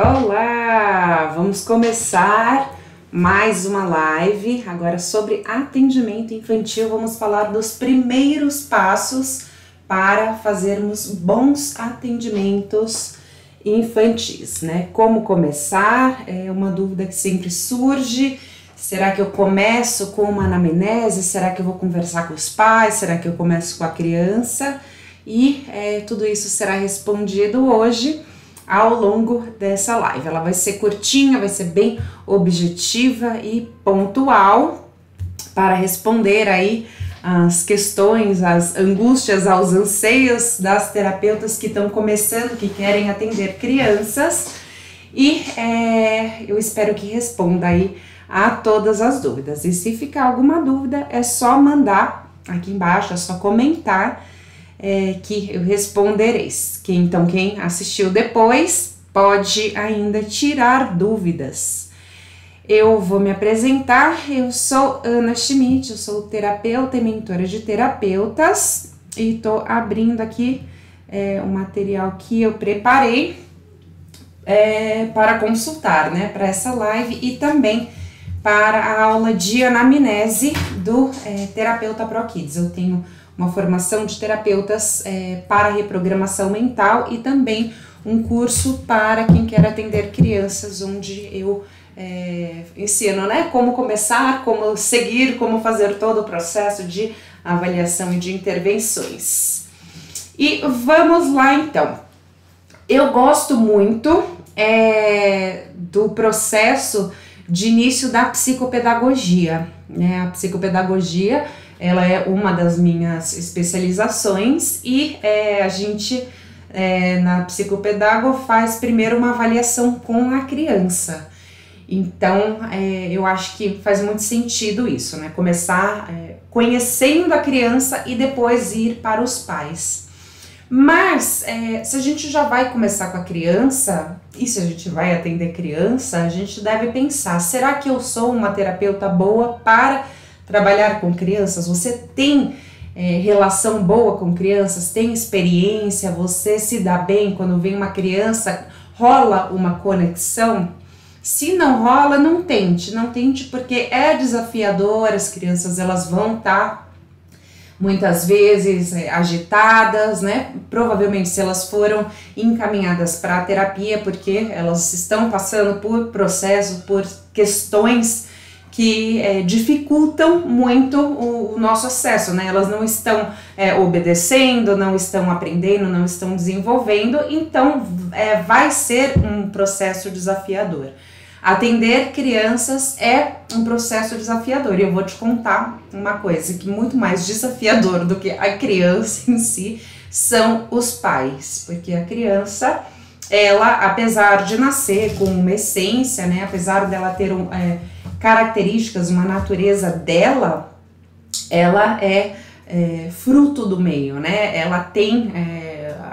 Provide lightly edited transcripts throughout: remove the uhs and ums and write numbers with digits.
Olá! Vamos começar mais uma live agora sobre atendimento infantil. Vamos falar dos primeiros passos para fazermos bons atendimentos infantis, né? Como começar? É uma dúvida que sempre surge. Será que eu começo com uma anamnese? Será que eu vou conversar com os pais? Será que eu começo com a criança? E tudo isso será respondido hoje ao longo dessa live. Ela vai ser curtinha, vai ser bem objetiva e pontual para responder aí as questões, as angústias, aos anseios das terapeutas que estão começando, que querem atender crianças, e eu espero que responda aí a todas as dúvidas. E se ficar alguma dúvida, é só mandar aqui embaixo, é só comentar que eu responderei. Então, quem assistiu depois pode ainda tirar dúvidas. Eu vou me apresentar. Eu sou Ana Schmidt, eu sou terapeuta e mentora de terapeutas e tô abrindo aqui o material que eu preparei para consultar, né, para essa live e também para a aula de anamnese do terapeuta ProKids. Eu tenho uma formação de terapeutas para reprogramação mental e também um curso para quem quer atender crianças, onde eu ensino, né, como começar, como seguir, como fazer todo o processo de avaliação e de intervenções. E vamos lá então. Eu gosto muito do processo de início da psicopedagogia, né? A psicopedagogia, ela é uma das minhas especializações e a gente na psicopedago faz primeiro uma avaliação com a criança. Então eu acho que faz muito sentido isso, né? Começar conhecendo a criança e depois ir para os pais. Mas se a gente já vai começar com a criança e se a gente vai atender criança, a gente deve pensar, será que eu sou uma terapeuta boa para trabalhar com crianças? Você tem relação boa com crianças? Tem experiência? Você se dá bem quando vem uma criança? Rola uma conexão? Se não rola, não tente porque é desafiador. As crianças elas vão estar muitas vezes agitadas, né? Provavelmente se elas foram encaminhadas para a terapia, porque elas estão passando por processo, por questões que dificultam muito o nosso acesso, né? Elas não estão obedecendo, não estão aprendendo, não estão desenvolvendo, então vai ser um processo desafiador. Atender crianças é um processo desafiador e eu vou te contar uma coisa que muito mais desafiador do que a criança em si são os pais, porque a criança, ela, apesar de nascer com uma essência, né, apesar dela ter características, uma natureza dela, ela é fruto do meio, né, ela tem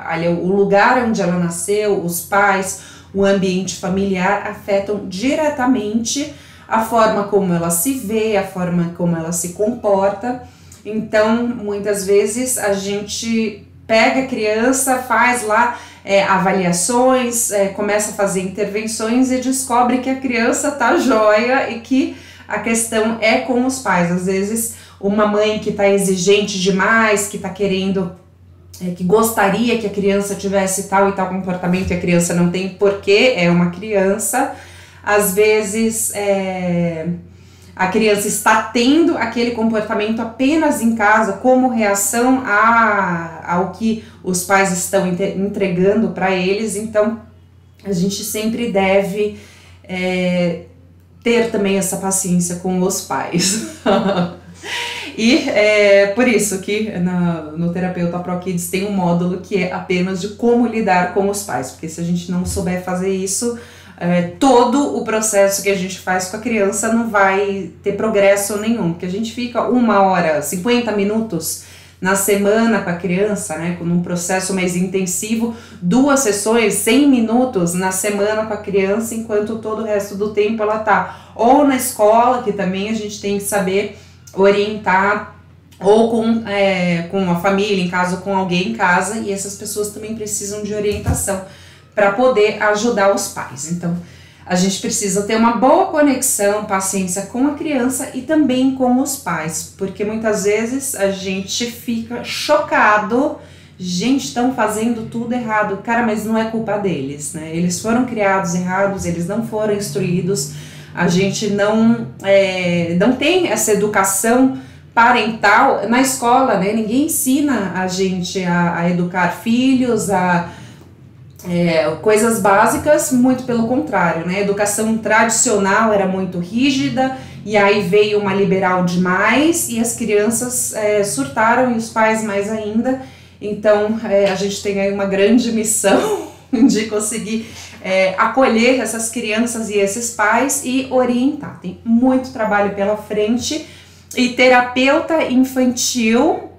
ali o lugar onde ela nasceu, os pais, o ambiente familiar afetam diretamente a forma como ela se vê, a forma como ela se comporta. Então, muitas vezes a gente pega a criança, faz lá avaliações, começa a fazer intervenções e descobre que a criança tá jóia e que a questão é com os pais. Às vezes, uma mãe que tá exigente demais, que tá querendo que gostaria que a criança tivesse tal e tal comportamento e a criança não tem porque é uma criança. Às vezes a criança está tendo aquele comportamento apenas em casa como reação ao que os pais estão entregando para eles. Então a gente sempre deve ter também essa paciência com os pais. E por isso que no Terapeuta ProKids tem um módulo que é apenas de como lidar com os pais, porque se a gente não souber fazer isso, todo o processo que a gente faz com a criança não vai ter progresso nenhum, porque a gente fica 1 hora, 50 minutos na semana com a criança, né, com um processo mais intensivo, 2 sessões, 100 minutos na semana com a criança, enquanto todo o resto do tempo ela tá ou na escola, que também a gente tem que saber orientar, ou com a família em casa, ou com alguém em casa, e essas pessoas também precisam de orientação para poder ajudar os pais. Então, a gente precisa ter uma boa conexão, paciência com a criança e também com os pais, porque muitas vezes a gente fica chocado, gente, estão fazendo tudo errado, cara, mas não é culpa deles, né? Eles foram criados errados, eles não foram instruídos, a gente não tem essa educação parental na escola, né? Ninguém ensina a gente a educar filhos, coisas básicas, muito pelo contrário, né? A educação tradicional era muito rígida e aí veio uma liberal demais e as crianças surtaram e os pais mais ainda. Então a gente tem aí uma grande missão de conseguir acolher essas crianças e esses pais e orientar. Tem muito trabalho pela frente e terapeuta infantil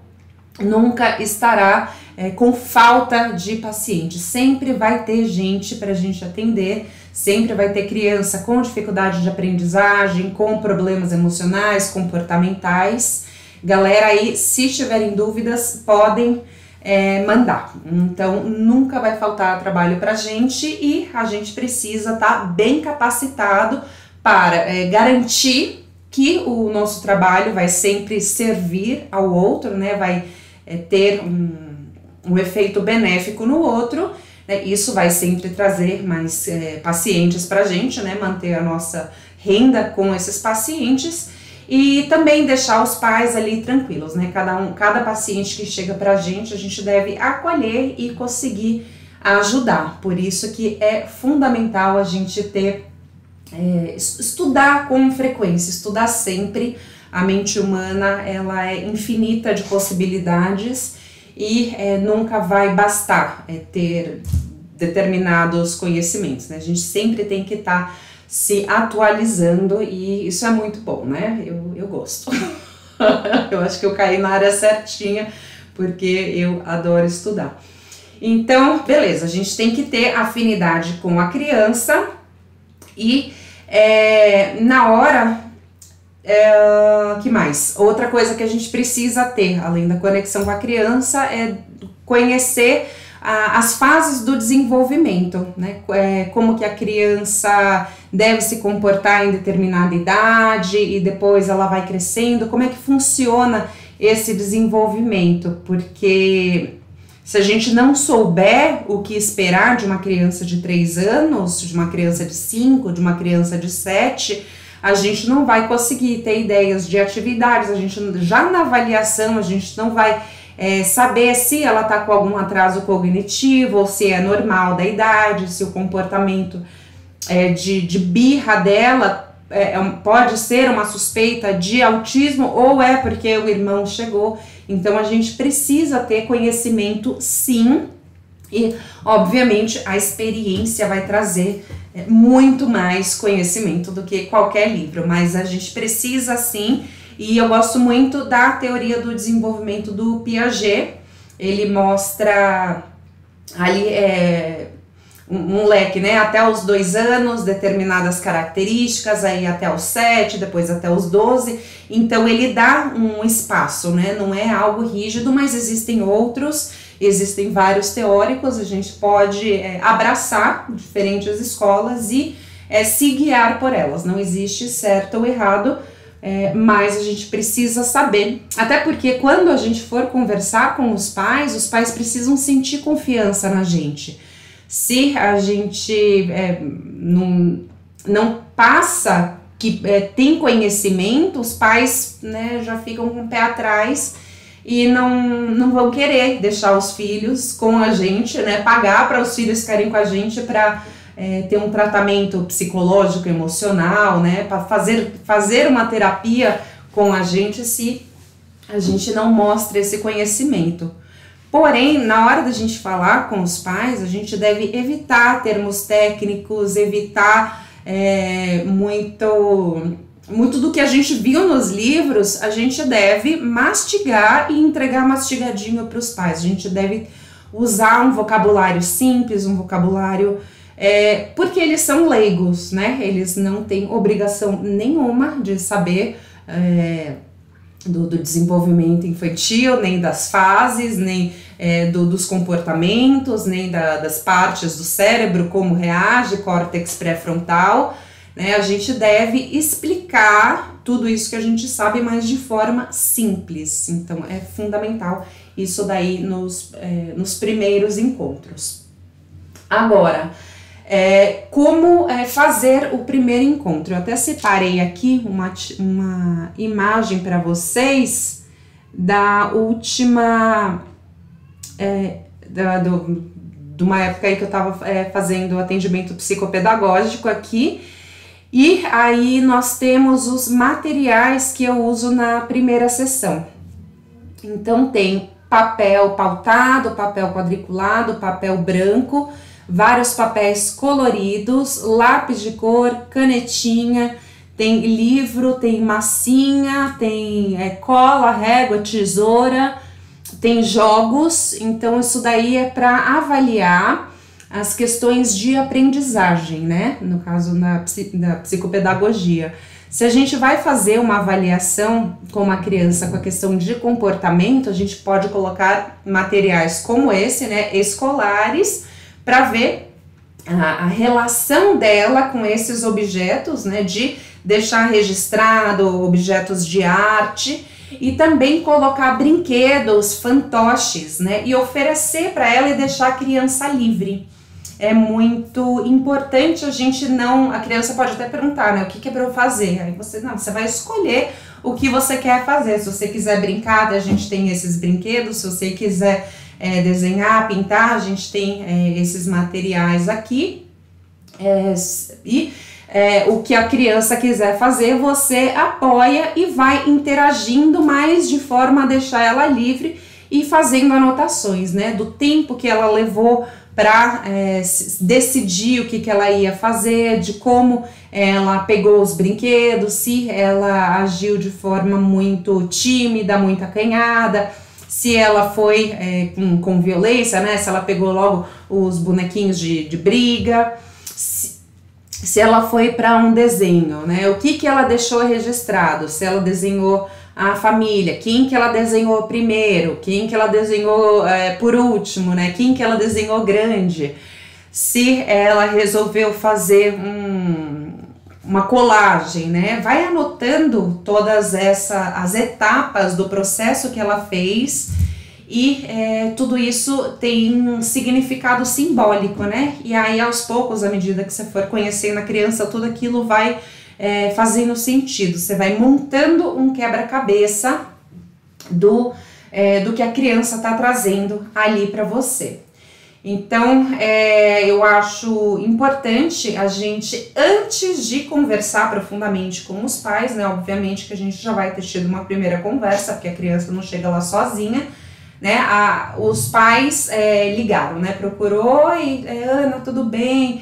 nunca estará com falta de paciente. Sempre vai ter gente para a gente atender, sempre vai ter criança com dificuldade de aprendizagem, com problemas emocionais, comportamentais. Galera aí, se tiverem dúvidas, podem mandar. Então, nunca vai faltar trabalho para a gente e a gente precisa estar bem capacitado para garantir que o nosso trabalho vai sempre servir ao outro, né? Vai ter um efeito benéfico no outro, né? Isso vai sempre trazer mais pacientes para a gente, né? Manter a nossa renda com esses pacientes e também deixar os pais ali tranquilos, né? Cada paciente que chega para a gente deve acolher e conseguir ajudar. Por isso que é fundamental a gente estudar com frequência, estudar sempre. A mente humana, ela é infinita de possibilidades e nunca vai bastar ter determinados conhecimentos, né? A gente sempre tem que estar se atualizando e isso é muito bom, né? Eu gosto. Eu acho que eu caí na área certinha porque eu adoro estudar. Então, beleza, a gente tem que ter afinidade com a criança e na hora... que mais? Outra coisa que a gente precisa ter, além da conexão com a criança, é conhecer as fases do desenvolvimento, né? Como que a criança deve se comportar em determinada idade e depois ela vai crescendo, como é que funciona esse desenvolvimento, porque se a gente não souber o que esperar de uma criança de 3 anos, de uma criança de 5, de uma criança de 7, a gente não vai conseguir ter ideias de atividades, a gente já na avaliação a gente não vai saber se ela está com algum atraso cognitivo ou se é normal da idade, se o comportamento de birra dela pode ser uma suspeita de autismo ou é porque o irmão chegou. Então a gente precisa ter conhecimento sim e obviamente a experiência vai trazer muito mais conhecimento do que qualquer livro, mas a gente precisa sim, e eu gosto muito da teoria do desenvolvimento do Piaget. Ele mostra ali um leque, né, até os 2 anos, determinadas características, aí até os 7, depois até os 12, então ele dá um espaço, né, não é algo rígido, mas existem vários teóricos, a gente pode abraçar diferentes escolas e se guiar por elas, não existe certo ou errado, mas a gente precisa saber, até porque quando a gente for conversar com os pais precisam sentir confiança na gente. Se a gente não passa que tem conhecimento, os pais, né, já ficam com o pé atrás e não vão querer deixar os filhos com a gente, né, pagar para os filhos ficarem com a gente para ter um tratamento psicológico, emocional, né, para fazer uma terapia com a gente se a gente não mostra esse conhecimento. Porém, na hora da gente falar com os pais, a gente deve evitar termos técnicos, evitar muito do que a gente viu nos livros, a gente deve mastigar e entregar mastigadinho para os pais. A gente deve usar um vocabulário simples, um vocabulário... porque eles são leigos, né? Eles não têm obrigação nenhuma de saber do desenvolvimento infantil, nem das fases, nem dos comportamentos, nem das partes do cérebro, como reage, córtex pré-frontal, né? A gente deve explicar tudo isso que a gente sabe, mas de forma simples. Então é fundamental isso daí nos primeiros encontros. Agora, como fazer o primeiro encontro? Eu até separei aqui uma imagem para vocês da última, de uma época aí que eu estava fazendo atendimento psicopedagógico aqui, e aí nós temos os materiais que eu uso na primeira sessão. Então tem papel pautado, papel quadriculado, papel branco, vários papéis coloridos, lápis de cor, canetinha, tem livro, tem massinha, tem cola, régua, tesoura, tem jogos. Então isso daí é para avaliar as questões de aprendizagem, né? No caso da psicopedagogia. Se a gente vai fazer uma avaliação com uma criança com a questão de comportamento, a gente pode colocar materiais como esse, né, escolares, para ver a relação dela com esses objetos, né, de deixar registrado objetos de arte, e também colocar brinquedos, fantoches, né, e oferecer para ela e deixar a criança livre. É muito importante a criança pode até perguntar, né, o que é para eu fazer? Aí você vai escolher o que você quer fazer. Se você quiser brincar, a gente tem esses brinquedos. Se você quiser desenhar, pintar, a gente tem esses materiais aqui. O que a criança quiser fazer, você apoia e vai interagindo, mas de forma a deixar ela livre e fazendo anotações, né, do tempo que ela levou para decidir o que ela ia fazer, de como ela pegou os brinquedos, se ela agiu de forma muito tímida, muito acanhada, se ela foi com violência, né? Se ela pegou logo os bonequinhos de briga, se ela foi para um desenho, né? O que ela deixou registrado, se ela desenhou a família, quem que ela desenhou primeiro, quem que ela desenhou por último, né? Quem que ela desenhou grande, se ela resolveu fazer uma colagem, né? Vai anotando todas as etapas do processo que ela fez, e tudo isso tem um significado simbólico, né? E aí aos poucos, à medida que você for conhecendo a criança, tudo aquilo vai fazendo sentido. Você vai montando um quebra-cabeça do que a criança está trazendo ali para você. Então, eu acho importante a gente, antes de conversar profundamente com os pais, né, obviamente que a gente já vai ter tido uma primeira conversa, porque a criança não chega lá sozinha, né, os pais ligaram, né, procurou e, Ana, tudo bem,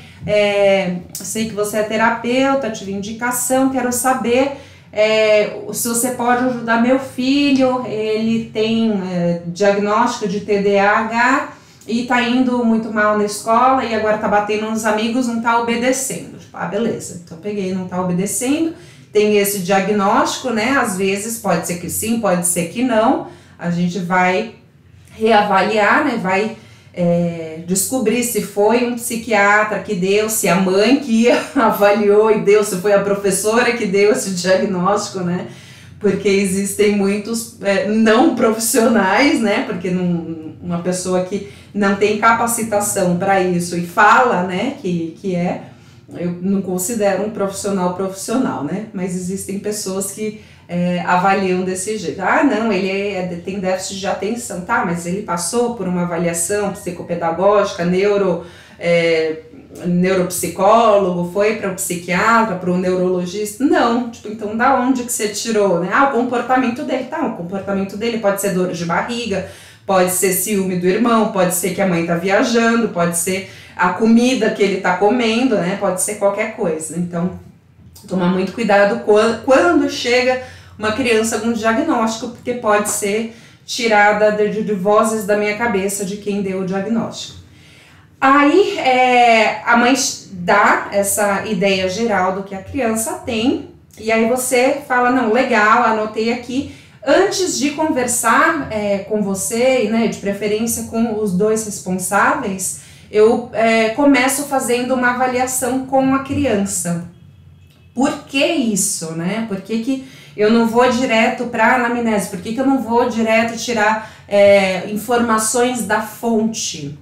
sei que você é terapeuta, tive indicação, quero saber se você pode ajudar meu filho, ele tem diagnóstico de TDAH, e tá indo muito mal na escola e agora tá batendo nos amigos, não tá obedecendo. Tipo, beleza, então peguei, não tá obedecendo, tem esse diagnóstico, né? Às vezes pode ser que sim, pode ser que não. A gente vai reavaliar, né? Vai descobrir se foi um psiquiatra que deu, se a mãe que avaliou e deu, se foi a professora que deu esse diagnóstico, né? Porque existem muitos não profissionais, né? Porque uma pessoa que não tem capacitação para isso e fala, né, eu não considero um profissional, né? Mas existem pessoas que avaliam desse jeito. Não, ele tem déficit de atenção, tá? Mas ele passou por uma avaliação psicopedagógica, neuropsicólogo, foi para o psiquiatra, para o neurologista? Não, tipo, então da onde que você tirou, né? O comportamento dele, tá? O comportamento dele pode ser dor de barriga, pode ser ciúme do irmão, pode ser que a mãe tá viajando, pode ser a comida que ele tá comendo, né? Pode ser qualquer coisa. Então, tomar muito cuidado quando chega uma criança com diagnóstico, porque pode ser tirada de vozes da minha cabeça de quem deu o diagnóstico. Aí, a mãe dá essa ideia geral do que a criança tem, e aí você fala, não, legal, anotei aqui. Antes de conversar com você, né, de preferência com os dois responsáveis, eu começo fazendo uma avaliação com a criança. Por que isso, né? Por que eu não vou direto para a anamnese? Por que eu não vou direto tirar informações da fonte?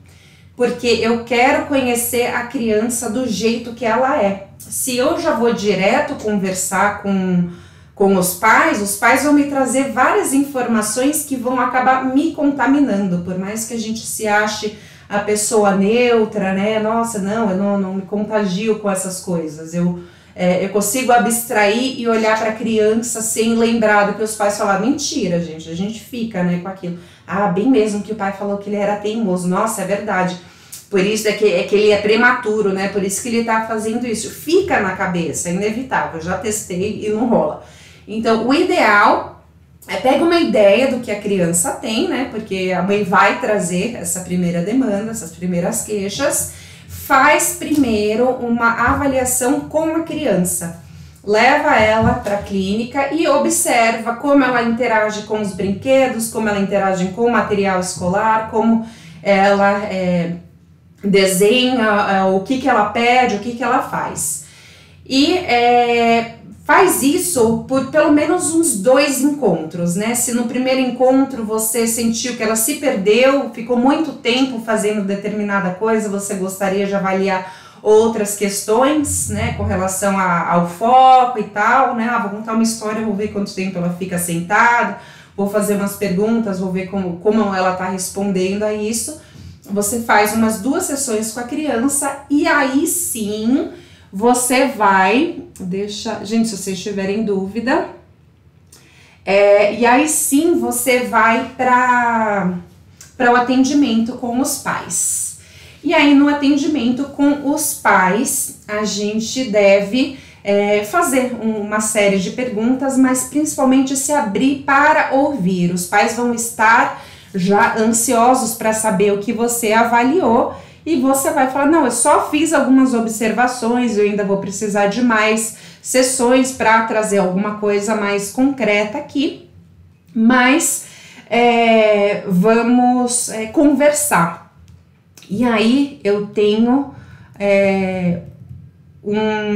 Porque eu quero conhecer a criança do jeito que ela é. Se eu já vou direto conversar com os pais vão me trazer várias informações que vão acabar me contaminando, por mais que a gente se ache a pessoa neutra, né? Nossa, não, eu não me contagio com essas coisas, eu consigo abstrair e olhar para a criança sem lembrar do que os pais falaram. Mentira, gente, a gente fica, né, com aquilo. Ah, bem mesmo que o pai falou que ele era teimoso, nossa, é verdade. Por isso que ele é prematuro, né, por isso que ele tá fazendo isso. Fica na cabeça, é inevitável, já testei e não rola. Então, o ideal pega uma ideia do que a criança tem, né, porque a mãe vai trazer essa primeira demanda, essas primeiras queixas. Faz primeiro uma avaliação com a criança, leva ela para a clínica e observa como ela interage com os brinquedos, como ela interage com o material escolar, como ela desenha, o que ela pede, o que ela faz. E faz isso por pelo menos uns 2 encontros, né? Se no primeiro encontro você sentiu que ela se perdeu, ficou muito tempo fazendo determinada coisa, você gostaria de avaliar outras questões, né? Com relação ao foco e tal, né? Vou contar uma história, vou ver quanto tempo ela fica sentada, vou fazer umas perguntas, vou ver como ela tá respondendo a isso. Você faz umas 2 sessões com a criança e aí sim você vai, gente, se vocês tiverem dúvida, e aí sim você vai para o atendimento com os pais. E aí no atendimento com os pais, a gente deve fazer uma série de perguntas, mas principalmente se abrir para ouvir. Os pais vão estar já ansiosos para saber o que você avaliou. E você vai falar, não, eu só fiz algumas observações, eu ainda vou precisar de mais sessões para trazer alguma coisa mais concreta aqui, mas vamos conversar. E aí eu tenho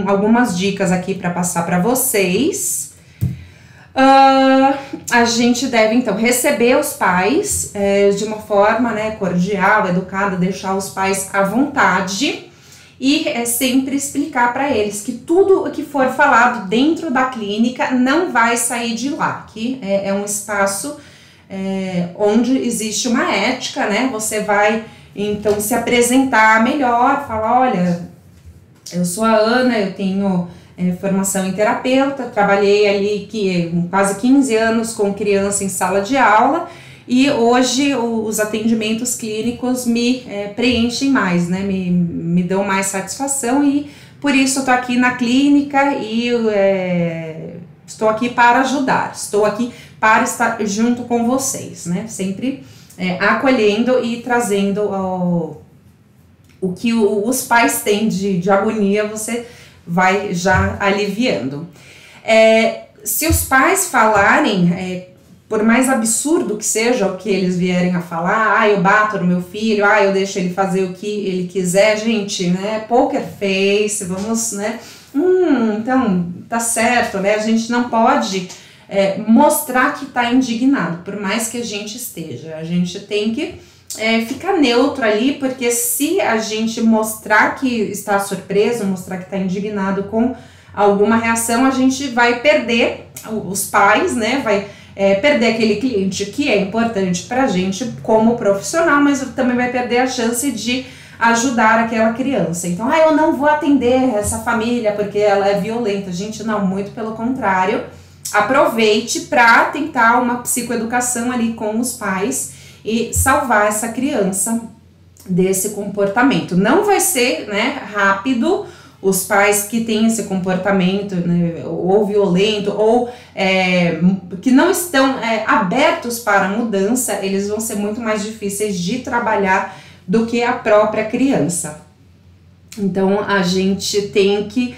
algumas dicas aqui para passar para vocês. A gente deve, então, receber os pais de uma forma, né, cordial, educada, deixar os pais à vontade e sempre explicar para eles que tudo o que for falado dentro da clínica não vai sair de lá, que é um espaço onde existe uma ética, né? Você vai, então, se apresentar melhor, falar, olha, eu sou a Ana, eu tenho formação em terapeuta, trabalhei ali quase 15 anos com criança em sala de aula e hoje os atendimentos clínicos me preenchem mais, né? Me dão mais satisfação e por isso eu tô aqui na clínica e estou aqui para ajudar, estou aqui para estar junto com vocês, né? Sempre acolhendo e trazendo o que os pais têm de agonia, você vai já aliviando. Se os pais falarem, por mais absurdo que seja o que eles vierem a falar, eu bato no meu filho, eu deixo ele fazer o que ele quiser, gente, né, poker face, vamos, né, então, tá certo, né, a gente não pode mostrar que tá indignado, por mais que a gente esteja, a gente tem que ficar neutro ali, porque se a gente mostrar que está surpreso, mostrar que está indignado com alguma reação, a gente vai perder os pais, né, vai perder aquele cliente que é importante pra gente como profissional, mas também vai perder a chance de ajudar aquela criança. Então, eu não vou atender essa família porque ela é violenta. Gente, não, muito pelo contrário, aproveite para tentar uma psicoeducação ali com os pais e salvar essa criança desse comportamento. Não vai ser, né, rápido. Os pais que têm esse comportamento, né, ou violento, ou que não estão abertos para a mudança, eles vão ser muito mais difíceis de trabalhar do que a própria criança. Então, a gente tem que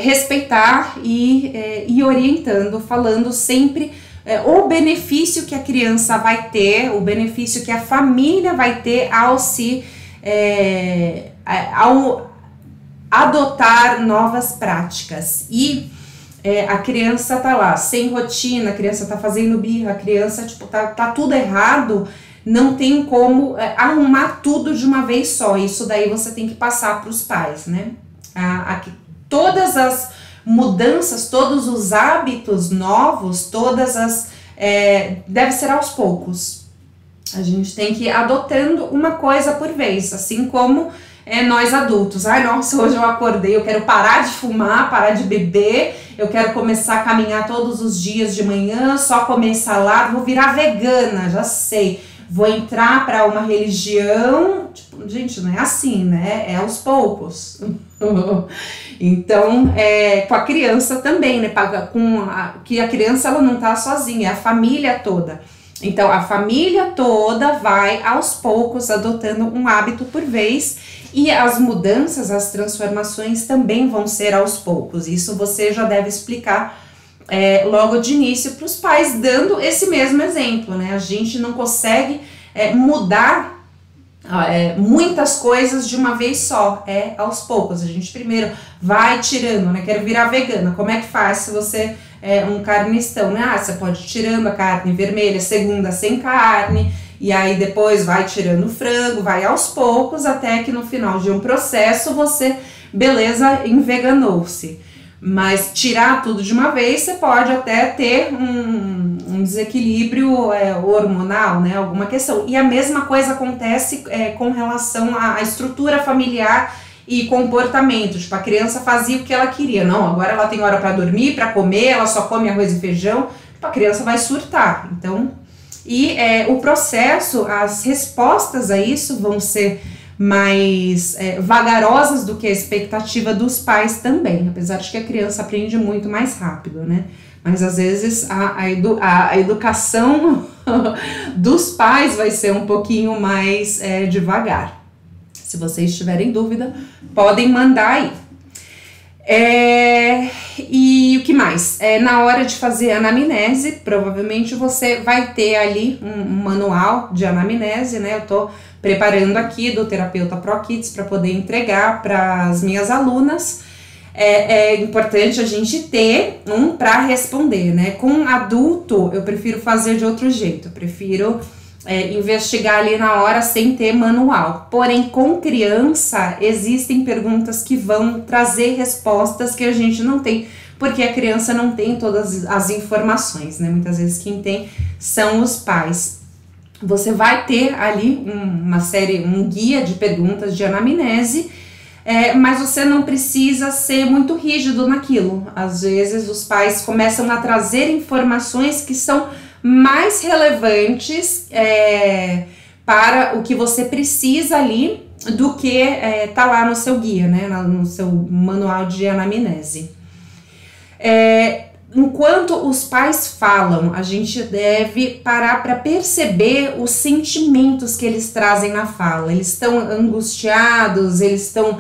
respeitar e ir orientando, falando sempre o benefício que a criança vai ter, o benefício que a família vai ter ao ao adotar novas práticas. E a criança tá lá sem rotina, a criança tá fazendo birra, a criança tipo, tá tudo errado, não tem como arrumar tudo de uma vez só. Isso daí você tem que passar para os pais, né? Todas as mudanças, todos os hábitos novos, deve ser aos poucos. A gente tem que ir adotando uma coisa por vez, assim como nós adultos. Ai, nossa, hoje eu acordei, eu quero parar de fumar, parar de beber, eu quero começar a caminhar todos os dias de manhã, só comer salada, vou virar vegana, já sei. Vou entrar para uma religião, tipo, gente, não é assim, né? É aos poucos. Então, com a criança também, né? Que a criança ela não tá sozinha, é a família toda. Então, a família toda vai aos poucos adotando um hábito por vez, e as mudanças, as transformações também vão ser aos poucos. Isso você já deve explicar logo de início para os pais, dando esse mesmo exemplo, né? A gente não consegue mudar muitas coisas de uma vez só, aos poucos. A gente primeiro vai tirando, né? Quero virar vegana, como é que faz se você é um carnistão, né? Você pode ir tirando a carne vermelha, segunda sem carne, e aí depois vai tirando o frango, vai aos poucos, até que no final de um processo você, beleza, enveganou-se. Mas tirar tudo de uma vez, você pode até ter um desequilíbrio hormonal, né? Alguma questão. E a mesma coisa acontece com relação à estrutura familiar e comportamento. Tipo, a criança fazia o que ela queria. Não, agora ela tem hora para dormir, para comer, ela só come arroz e feijão. Tipo, a criança vai surtar. Então, o processo, as respostas a isso vão ser mais vagarosas do que a expectativa dos pais também, apesar de que a criança aprende muito mais rápido, né? Mas às vezes a educação dos pais vai ser um pouquinho mais devagar. Se vocês tiverem dúvida, podem mandar aí. E o que mais? Na hora de fazer anamnese, provavelmente você vai ter ali um manual de anamnese, né? Eu tô preparando aqui do Terapeuta ProKids para poder entregar para as minhas alunas. É importante a gente ter um para responder, né? Com adulto, eu prefiro fazer de outro jeito, eu prefiro investigar ali na hora sem ter manual. Porém, com criança, existem perguntas que vão trazer respostas que a gente não tem, porque a criança não tem todas as informações, né? Muitas vezes quem tem são os pais. Você vai ter ali um guia de perguntas de anamnese, mas você não precisa ser muito rígido naquilo. Às vezes os pais começam a trazer informações que são mais relevantes para o que você precisa ali do que tá lá no seu guia, né, no seu manual de anamnese. Enquanto os pais falam, a gente deve parar para perceber os sentimentos que eles trazem na fala. Eles estão angustiados, eles estão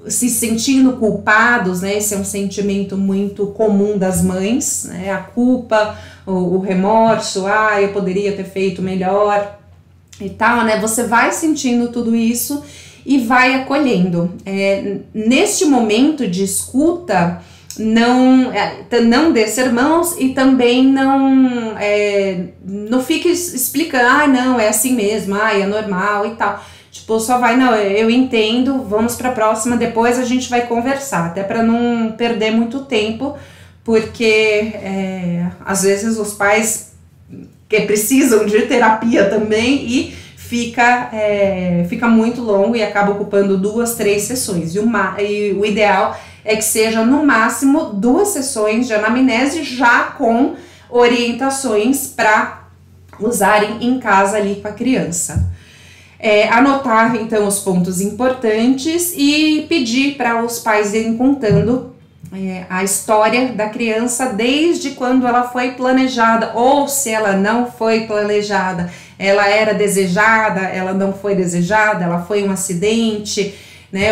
se sentindo culpados, né? Esse é um sentimento muito comum das mães, né? A culpa, o remorso, eu poderia ter feito melhor e tal, né? Você vai sentindo tudo isso e vai acolhendo. Neste momento de escuta, não dê sermãos e também não fique explicando, não, é assim mesmo, é normal e tal. Tipo, só vai, não, eu entendo, vamos pra próxima, depois a gente vai conversar, até pra não perder muito tempo, porque às vezes os pais que precisam de terapia também e fica muito longo e acaba ocupando 2, 3 sessões. E o ideal é que seja no máximo 2 sessões de anamnese já com orientações para usarem em casa ali com a criança. Anotar então os pontos importantes e pedir para os pais irem contando a história da criança desde quando ela foi planejada, ou se ela não foi planejada, ela era desejada, ela não foi desejada, ela foi um acidente, né?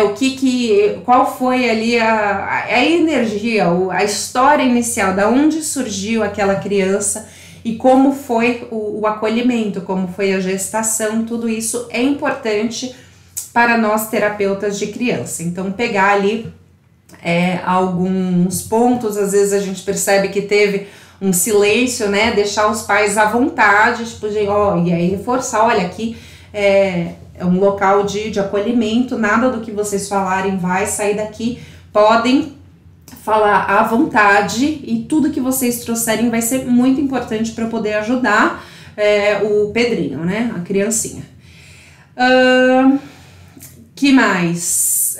Qual foi ali a energia, a história inicial, da onde surgiu aquela criança e como foi o acolhimento, como foi a gestação, tudo isso é importante para nós terapeutas de criança. Então, pegar ali alguns pontos, às vezes a gente percebe que teve um silêncio, né? Deixar os pais à vontade, tipo, e aí reforçar, olha, aqui é um local de acolhimento, nada do que vocês falarem vai sair daqui, podem falar à vontade e tudo que vocês trouxerem vai ser muito importante para poder ajudar o Pedrinho, né? A criancinha. Que mais?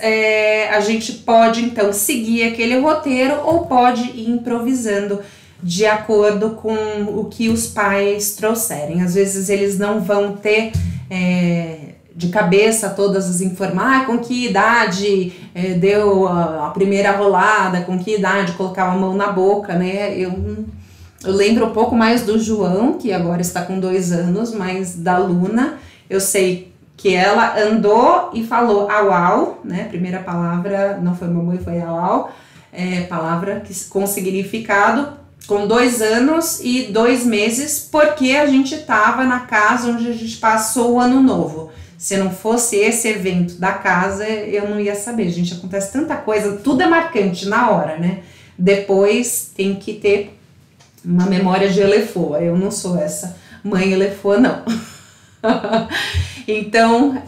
A gente pode então seguir aquele roteiro ou pode ir improvisando de acordo com o que os pais trouxerem. Às vezes eles não vão ter de cabeça todas as informações, com que idade deu a primeira rolada, com que idade colocava a mão na boca, né? Eu lembro um pouco mais do João, que agora está com 2 anos, mas da Luna, eu sei que ela andou e falou au au, né? Primeira palavra não foi mamãe, foi au au, palavra com significado, com 2 anos e 2 meses, porque a gente estava na casa onde a gente passou o ano novo. Se não fosse esse evento da casa, eu não ia saber. Gente, acontece tanta coisa, tudo é marcante na hora, né? Depois tem que ter uma memória de elefoa. Eu não sou essa mãe elefoa, não. Então,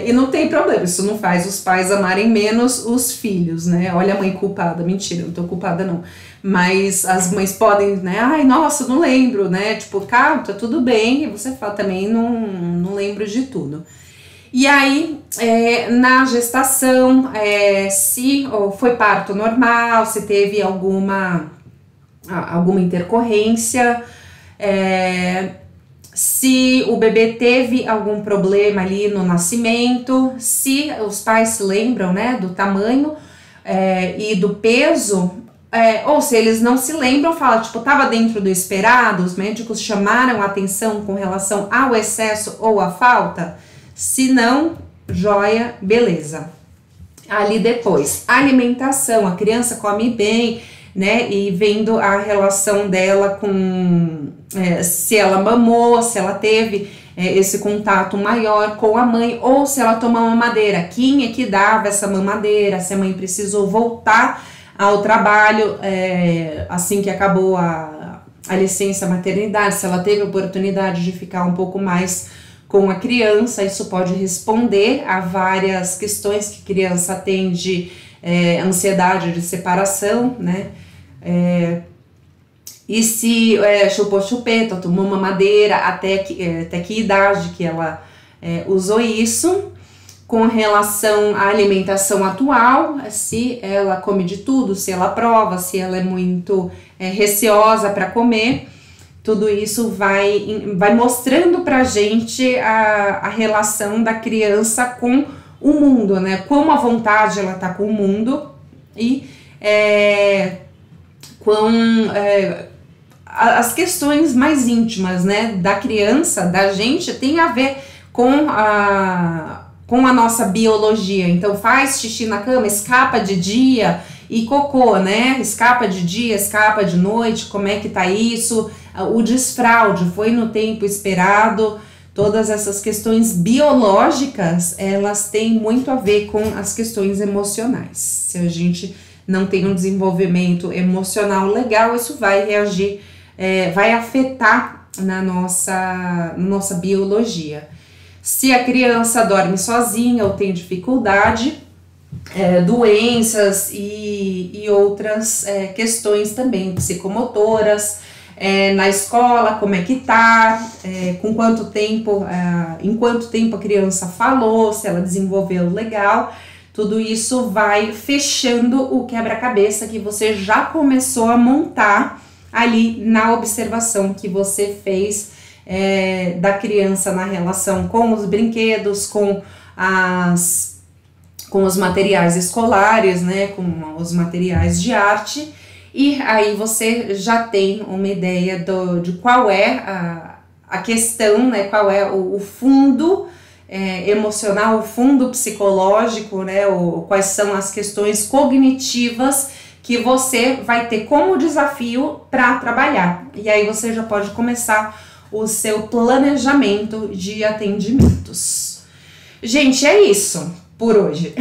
e não tem problema, isso não faz os pais amarem menos os filhos, né? Olha a mãe culpada, mentira, eu não tô culpada não. Mas as mães podem, né? Ai, nossa, não lembro, né? Tipo, calma, tá tudo bem. E você fala também, não lembro de tudo. E aí, na gestação, se foi parto normal, se teve alguma intercorrência, se o bebê teve algum problema ali no nascimento, se os pais se lembram, né, do tamanho e do peso, ou se eles não se lembram, fala, tipo, tava dentro do esperado, os médicos chamaram a atenção com relação ao excesso ou à falta. Se não, joia, beleza. Ali depois, alimentação, a criança come bem, né, e vendo a relação dela com, se ela mamou, se ela teve esse contato maior com a mãe, ou se ela toma mamadeira, quem é que dava essa mamadeira, se a mãe precisou voltar ao trabalho assim que acabou a licença maternidade, se ela teve oportunidade de ficar um pouco mais com a criança. Isso pode responder a várias questões que criança tem de ansiedade de separação, né? E se chupou chupeta, tomou mamadeira, até que idade que ela usou isso. Com relação à alimentação atual, se ela come de tudo, se ela prova, se ela é muito receosa para comer. Tudo isso vai mostrando pra gente a relação da criança com o mundo, né? Quão à vontade ela tá com o mundo e as questões mais íntimas, né, da criança, da gente, tem a ver com a nossa biologia. Então faz xixi na cama, escapa de dia e cocô, né? Escapa de dia, escapa de noite, como é que tá isso? O desfraude foi no tempo esperado. Todas essas questões biológicas, elas têm muito a ver com as questões emocionais. Se a gente não tem um desenvolvimento emocional legal, isso vai reagir, vai afetar na nossa biologia. Se a criança dorme sozinha ou tem dificuldade, doenças e outras questões também psicomotoras, na escola, como é que tá, com quanto tempo, em quanto tempo a criança falou, se ela desenvolveu legal, tudo isso vai fechando o quebra-cabeça que você já começou a montar ali na observação que você fez da criança na relação com os brinquedos, com os materiais escolares, né, com os materiais de arte. E aí você já tem uma ideia de qual é a questão, né, qual é o fundo emocional, o fundo psicológico, né? Quais são as questões cognitivas que você vai ter como desafio para trabalhar. E aí você já pode começar o seu planejamento de atendimentos. Gente, é isso por hoje.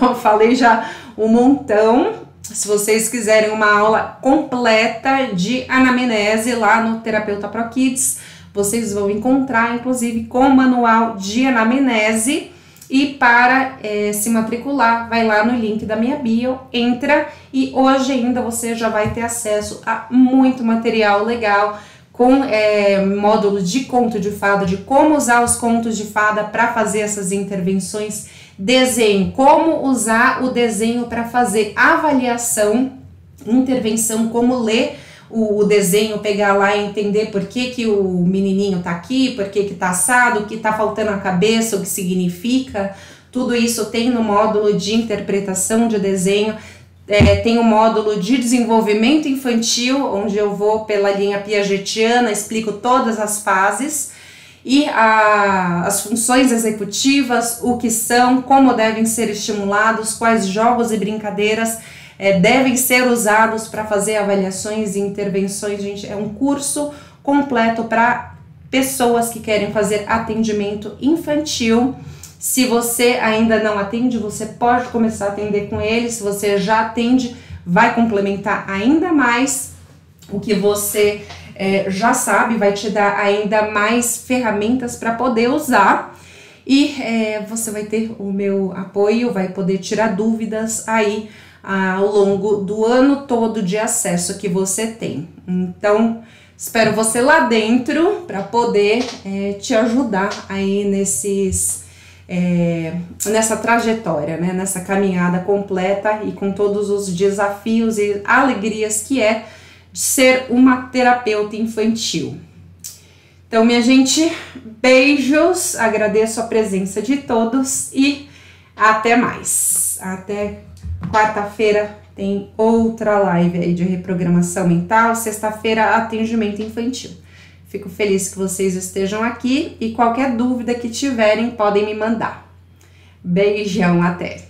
Eu falei já um montão. Se vocês quiserem uma aula completa de anamnese lá no Terapeuta Pro Kids, vocês vão encontrar, inclusive, com o manual de anamnese. E para se matricular, vai lá no link da minha bio, entra e hoje ainda você já vai ter acesso a muito material legal com módulo de conto de fada, de como usar os contos de fada para fazer essas intervenções, desenho, como usar o desenho para fazer avaliação, intervenção, como ler o desenho, pegar lá e entender por que o menininho tá aqui, por que tá assado, o que tá faltando na cabeça, o que significa. Tudo isso tem no módulo de interpretação de desenho. Tem o módulo de desenvolvimento infantil, onde eu vou pela linha piagetiana, explico todas as fases e as funções executivas, o que são, como devem ser estimulados, quais jogos e brincadeiras devem ser usados para fazer avaliações e intervenções. Gente, é um curso completo para pessoas que querem fazer atendimento infantil. Se você ainda não atende, você pode começar a atender com ele. Se você já atende, vai complementar ainda mais o que você já sabe, vai te dar ainda mais ferramentas para poder usar. E você vai ter o meu apoio, vai poder tirar dúvidas aí ao longo do ano todo de acesso que você tem. Então, espero você lá dentro para poder te ajudar aí nessa trajetória, né? Nessa caminhada completa e com todos os desafios e alegrias que é ser uma terapeuta infantil. Então, minha gente, beijos, agradeço a presença de todos e até mais. Até quarta-feira tem outra live aí de reprogramação mental, sexta-feira atendimento infantil. Fico feliz que vocês estejam aqui e qualquer dúvida que tiverem podem me mandar. Beijão, até!